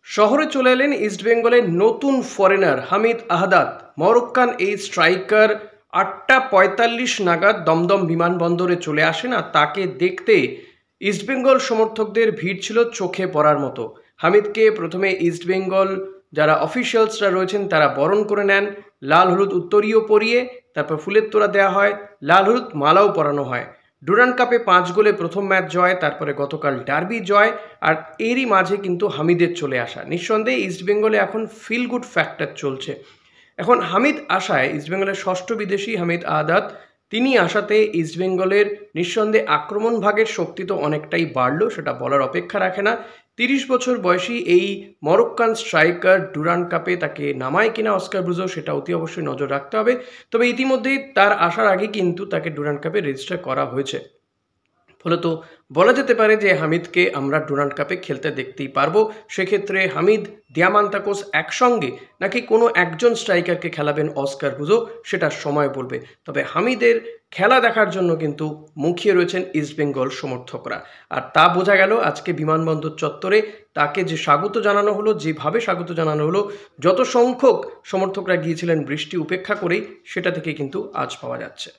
শহরে চলে এলেন ইস্টবেঙ্গলের নতুন ফরেনার হামিদ আহাদাত। মরক্কান এই স্ট্রাইকার 8:45 নাগাদ দমদম বিমানবন্দরে চলে আসেন, আর তাকে দেখতে ইস্টবেঙ্গল সমর্থকদের ভিড় ছিল চোখে পড়ার মতো। হামিদকে প্রথমে ইস্টবেঙ্গল যারা অফিসিয়ালসরা রয়েছেন তারা বরণ করে নেন, লাল হলুদ উত্তরীয় পরিয়ে, তারপর ফুলের তোড়া দেওয়া হয়, লাল হলুদ মালাও পরানো হয়। ডুরান্ড কাপে 5 গোলে প্রথম ম্যাচ জয়, তারপরে গতকাল ডার্বি জয়, আর এরই মাঝে কিন্তু হামিদের চলে আসা। নিঃসন্দেহে ইস্টবেঙ্গলে এখন ফিল গুড ফ্যাক্টর চলছে। এখন হামিদ আসায়, ইস্টবেঙ্গলের ষষ্ঠ বিদেশি হামিদ আহাদাত তিনি আসাতে ইস্টবেঙ্গলের নিঃসন্দেহে আক্রমণ ভাগের শক্তি তো অনেকটাই বাড়লো, সেটা বলার অপেক্ষা রাখে না। 30 বছর বয়সী এই মরক্কান স্ট্রাইকার ডুরান্ড কাপে তাকে নামায় কিনা অস্কার ব্রুজো, সেটা অতি অবশ্যই নজর রাখতে হবে। তবে ইতিমধ্যেই তার আসার আগে কিন্তু তাকে ডুরান্ড কাপে রেজিস্টার করা হয়েছে। ফলত বলা যেতে পারে যে হামিদকে আমরা ডুরান্ড কাপে খেলতে দেখতেই পারবো। সেক্ষেত্রে হামিদ, দিয়ামান্তাকোস একসঙ্গে নাকি কোনো একজন স্ট্রাইকারকে খেলাবেন অস্কার ব্রুজো, সেটা সময় বলবে। তবে হামিদের খেলা দেখার জন্য কিন্তু মুখিয়ে রয়েছেন ইস্টবেঙ্গল সমর্থকরা, আর তা বোঝা গেল আজকে বিমানবন্দর চত্বরে তাকে যে স্বাগত জানানো হলো, যেভাবে স্বাগত জানানো হলো, যত সংখ্যক সমর্থকরা গিয়েছিলেন বৃষ্টি উপেক্ষা করেই, সেটা থেকে কিন্তু আজ পাওয়া যাচ্ছে।